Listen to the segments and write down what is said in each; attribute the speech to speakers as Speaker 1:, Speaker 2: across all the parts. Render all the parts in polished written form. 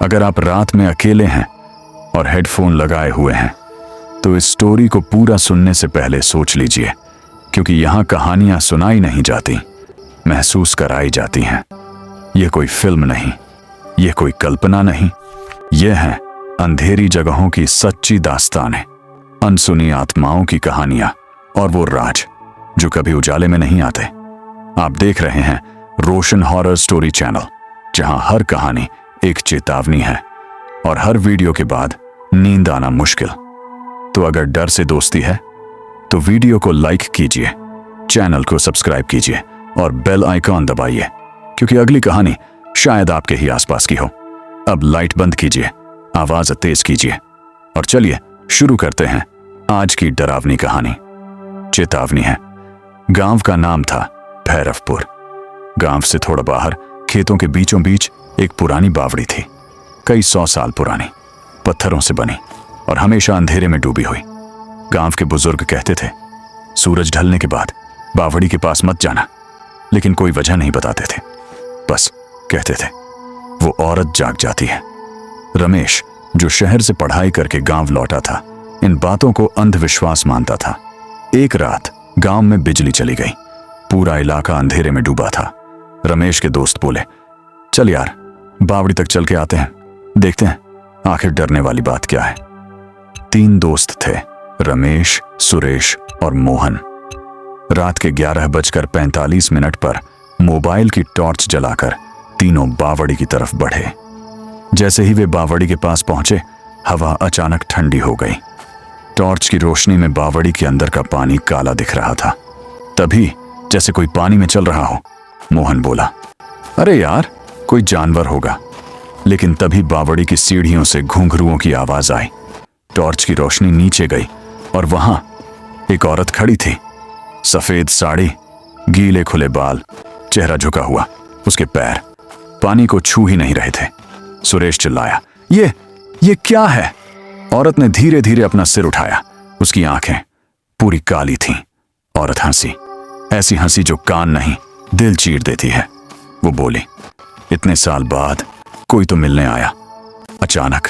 Speaker 1: अगर आप रात में अकेले हैं और हेडफोन लगाए हुए हैं तो इस स्टोरी को पूरा सुनने से पहले सोच लीजिए, क्योंकि यहाँ कहानियां सुनाई नहीं जाती, महसूस कराई जाती हैं। ये कोई फिल्म नहीं, ये कोई कल्पना नहीं, ये हैं अंधेरी जगहों की सच्ची दास्तानें, अनसुनी आत्माओं की कहानियां और वो राज जो कभी उजाले में नहीं आते। आप देख रहे हैं रोशन हॉरर स्टोरी चैनल, जहां हर कहानी एक चेतावनी है और हर वीडियो के बाद नींद आना मुश्किल। तो अगर डर से दोस्ती है तो वीडियो को लाइक कीजिए, चैनल को सब्सक्राइब कीजिए और बेल आइकॉन दबाइए, क्योंकि अगली कहानी शायद आपके ही आसपास की हो। अब लाइट बंद कीजिए, आवाज तेज कीजिए और चलिए शुरू करते हैं आज की डरावनी कहानी। चेतावनी है। गांव का नाम था भैरवपुर। गांव से थोड़ा बाहर खेतों के बीचों बीच एक पुरानी बावड़ी थी, कई 100 साल पुरानी, पत्थरों से बनी और हमेशा अंधेरे में डूबी हुई। गांव के बुजुर्ग कहते थे, सूरज ढलने के बाद बावड़ी के पास मत जाना, लेकिन कोई वजह नहीं बताते थे, बस कहते थे। वो औरत जाग जाती है। रमेश, जो शहर से पढ़ाई करके गांव लौटा था, इन बातों को अंधविश्वास मानता था। एक रात गांव में बिजली चली गई, पूरा इलाका अंधेरे में डूबा था। रमेश के दोस्त बोले, चल यार, बावड़ी तक चल के आते हैं, देखते हैं आखिर डरने वाली बात क्या है। 3 दोस्त थे, रमेश, सुरेश और मोहन। रात के 11:45 पर मोबाइल की टॉर्च जलाकर तीनों बावड़ी की तरफ बढ़े। जैसे ही वे बावड़ी के पास पहुंचे, हवा अचानक ठंडी हो गई। टॉर्च की रोशनी में बावड़ी के अंदर का पानी काला दिख रहा था। तभी जैसे कोई पानी में चल रहा हो, मोहन बोला, अरे यार, कोई जानवर होगा। लेकिन तभी बावड़ी की सीढ़ियों से घुंघरुओं की आवाज आई। टॉर्च की रोशनी नीचे गई और वहां एक औरत खड़ी थी। सफेद साड़ी, गीले खुले बाल, चेहरा झुका हुआ, उसके पैर पानी को छू ही नहीं रहे थे। सुरेश चिल्लाया, ये क्या है? औरत ने धीरे धीरे अपना सिर उठाया। उसकी आंखें पूरी काली थीं। औरत हंसी, ऐसी हंसी जो कान नहीं दिल चीर देती है। वो बोली, इतने साल बाद कोई तो मिलने आया। अचानक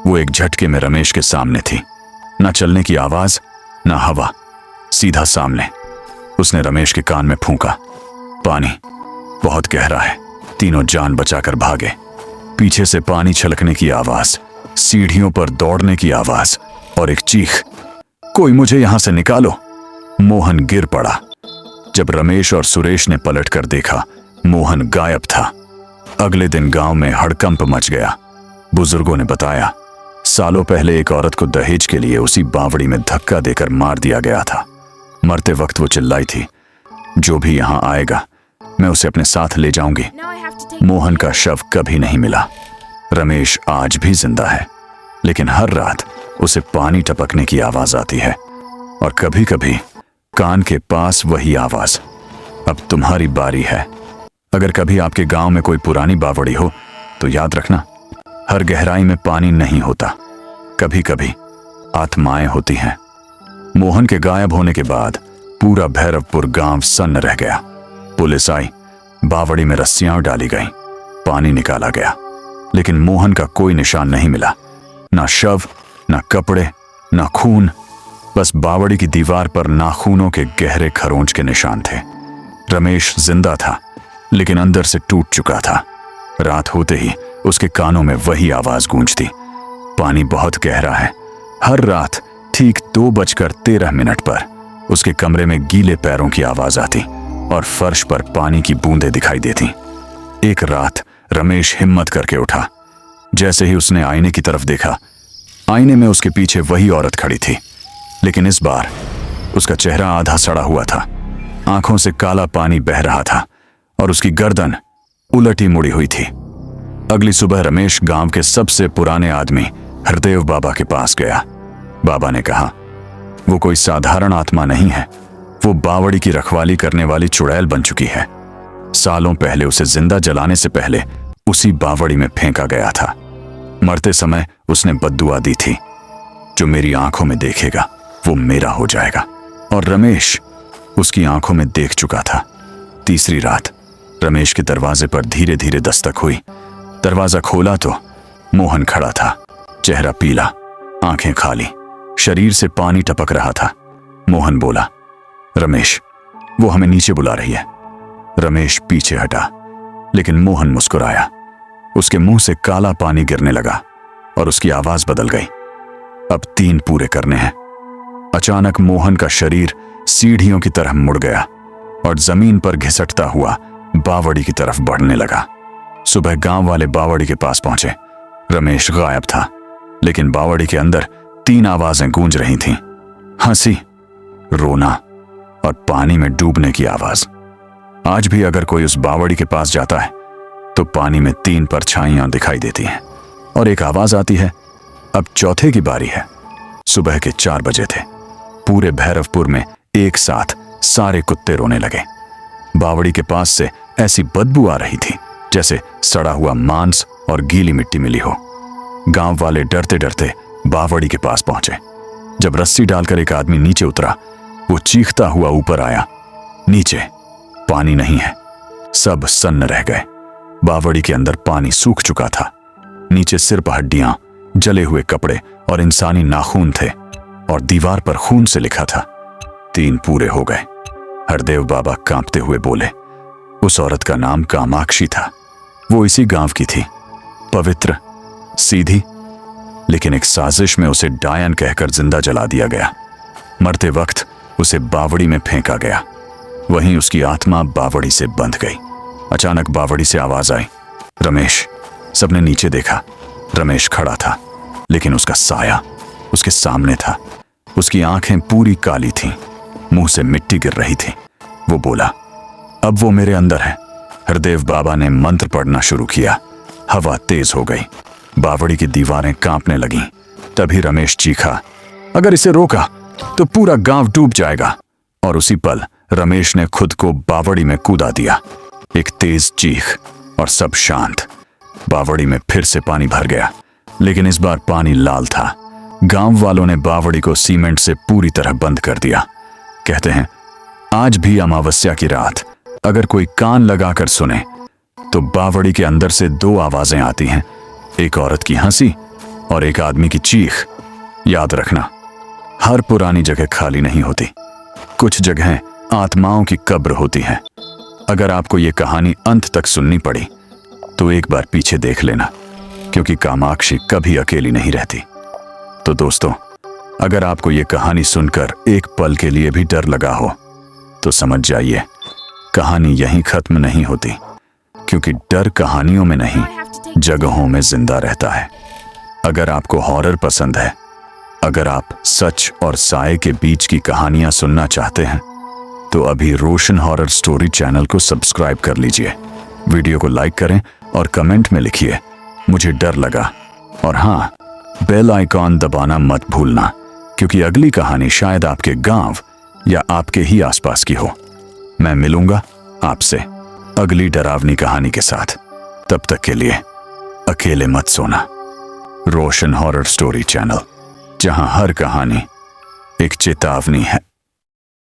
Speaker 1: वो एक झटके में रमेश के सामने थी। ना चलने की आवाज, ना हवा, सीधा सामने। उसने रमेश के कान में फूंका, पानी बहुत गहरा है। तीनों जान बचाकर भागे। पीछे से पानी छलकने की आवाज, सीढ़ियों पर दौड़ने की आवाज और एक चीख, कोई मुझे यहां से निकालो। मोहन गिर पड़ा। जब रमेश और सुरेश ने पलटकर देखा, मोहन गायब था। अगले दिन गांव में हड़कंप मच गया। बुजुर्गों ने बताया, सालों पहले एक औरत को दहेज के लिए उसी बावड़ी में धक्का देकर मार दिया गया था। मरते वक्त वो चिल्लाई थी, जो भी यहां आएगा मैं उसे अपने साथ ले जाऊंगी। मोहन का शव कभी नहीं मिला। रमेश आज भी जिंदा है, लेकिन हर रात उसे पानी टपकने की आवाज आती है और कभी कभी कान के पास वही आवाज, अब तुम्हारी बारी है। अगर कभी आपके गांव में कोई पुरानी बावड़ी हो तो याद रखना, हर गहराई में पानी नहीं होता, कभी कभी आत्माएं होती हैं। मोहन के गायब होने के बाद पूरा भैरवपुर गांव सन्न रह गया। पुलिस आई, बावड़ी में रस्सियां डाली गईं, पानी निकाला गया, लेकिन मोहन का कोई निशान नहीं मिला। ना शव, ना कपड़े, ना खून, बस बावड़ी की दीवार पर नाखूनों के गहरे खरोंच के निशान थे। रमेश जिंदा था, लेकिन अंदर से टूट चुका था। रात होते ही उसके कानों में वही आवाज गूंजती, पानी बहुत गहरा है। हर रात ठीक 2:13 पर उसके कमरे में गीले पैरों की आवाज आती और फर्श पर पानी की बूंदें दिखाई देती। एक रात रमेश हिम्मत करके उठा। जैसे ही उसने आईने की तरफ देखा, आईने में उसके पीछे वही औरत खड़ी थी, लेकिन इस बार उसका चेहरा आधा सड़ा हुआ था। आंखों से काला पानी बह रहा था और उसकी गर्दन उलटी मुड़ी हुई थी। अगली सुबह रमेश गांव के सबसे पुराने आदमी हरदेव बाबा के पास गया। बाबा ने कहा, वो कोई साधारण आत्मा नहीं है, वो बावड़ी की रखवाली करने वाली चुड़ैल बन चुकी है। सालों पहले उसे जिंदा जलाने से पहले उसी बावड़ी में फेंका गया था। मरते समय उसने बद्दुआ दी थी, जो मेरी आंखों में देखेगा वो मेरा हो जाएगा। और रमेश उसकी आंखों में देख चुका था। तीसरी रात रमेश के दरवाजे पर धीरे धीरे दस्तक हुई। दरवाजा खोला तो मोहन खड़ा था, चेहरा पीला, आंखें खाली, शरीर से पानी टपक रहा था। मोहन बोला, रमेश, वो हमें नीचे बुला रही है। रमेश पीछे हटा, लेकिन मोहन मुस्कुराया। उसके मुंह से काला पानी गिरने लगा और उसकी आवाज बदल गई। अब 3 पूरे करने हैं। अचानक मोहन का शरीर सीढ़ियों की तरह मुड़ गया और जमीन पर घिसटता हुआ बावड़ी की तरफ बढ़ने लगा। सुबह गांव वाले बावड़ी के पास पहुंचे। रमेश गायब था, लेकिन बावड़ी के अंदर 3 आवाजें गूंज रही थीं, हंसी, रोना और पानी में डूबने की आवाज। आज भी अगर कोई उस बावड़ी के पास जाता है तो पानी में 3 परछाइयां दिखाई देती हैं और एक आवाज आती है। अब चौथे की बारी है। सुबह के 4 बजे थे। पूरे भैरवपुर में एक साथ सारे कुत्ते रोने लगे। बावड़ी के पास से ऐसी बदबू आ रही थी जैसे सड़ा हुआ मांस और गीली मिट्टी मिली हो। गांव वाले डरते डरते बावड़ी के पास पहुंचे। जब रस्सी डालकर एक आदमी नीचे उतरा, वो चीखता हुआ ऊपर आया। नीचे पानी नहीं है, सब सन्न रह गए। बावड़ी के अंदर पानी सूख चुका था। नीचे सिर्फ हड्डियां, जले हुए कपड़े और इंसानी नाखून थे और दीवार पर खून से लिखा था, 3 पूरे हो गए। हरदेव बाबा कांपते हुए बोले, उस औरत का नाम कामाक्षी था। वो इसी गांव की थी, पवित्र, सीधी, लेकिन एक साजिश में उसे डायन कहकर जिंदा जला दिया गया। मरते वक्त उसे बावड़ी में फेंका गया। वहीं उसकी आत्मा बावड़ी से बंध गई। अचानक बावड़ी से आवाज आई, रमेश। सबने नीचे देखा। रमेश खड़ा था, लेकिन उसका साया उसके सामने था। उसकी आंखें पूरी काली थीं, मुंह से मिट्टी गिर रही थी। वो बोला, अब वो मेरे अंदर है। हरदेव बाबा ने मंत्र पढ़ना शुरू किया। हवा तेज हो गई, बावड़ी की दीवारें कांपने लगीं। तभी रमेश चीखा, अगर इसे रोका तो पूरा गांव डूब जाएगा। और उसी पल रमेश ने खुद को बावड़ी में कूदा दिया। एक तेज चीख और सब शांत। बावड़ी में फिर से पानी भर गया, लेकिन इस बार पानी लाल था। गांव वालों ने बावड़ी को सीमेंट से पूरी तरह बंद कर दिया। कहते हैं, आज भी अमावस्या की रात अगर कोई कान लगाकर सुने तो बावड़ी के अंदर से 2 आवाजें आती हैं, एक औरत की हंसी और एक आदमी की चीख। याद रखना, हर पुरानी जगह खाली नहीं होती। कुछ जगहें आत्माओं की कब्र होती हैं। अगर आपको ये कहानी अंत तक सुननी पड़ी तो एक बार पीछे देख लेना, क्योंकि कामाक्षी कभी अकेली नहीं रहती। तो दोस्तों, अगर आपको ये कहानी सुनकर एक पल के लिए भी डर लगा हो तो समझ जाइए, कहानी यहीं खत्म नहीं होती, क्योंकि डर कहानियों में नहीं, जगहों में जिंदा रहता है। अगर आपको हॉरर पसंद है, अगर आप सच और साए के बीच की कहानियां सुनना चाहते हैं, तो अभी रोशन हॉरर स्टोरी चैनल को सब्सक्राइब कर लीजिए। वीडियो को लाइक करें और कमेंट में लिखिए, मुझे डर लगा। और हाँ, बेल आइकॉन दबाना मत भूलना, क्योंकि अगली कहानी शायद आपके गांव या आपके ही आसपास की हो। मैं मिलूंगा आपसे अगली डरावनी कहानी के साथ। तब तक के लिए अकेले मत सोना। रोशन हॉरर स्टोरी चैनल, जहां हर कहानी एक चेतावनी है।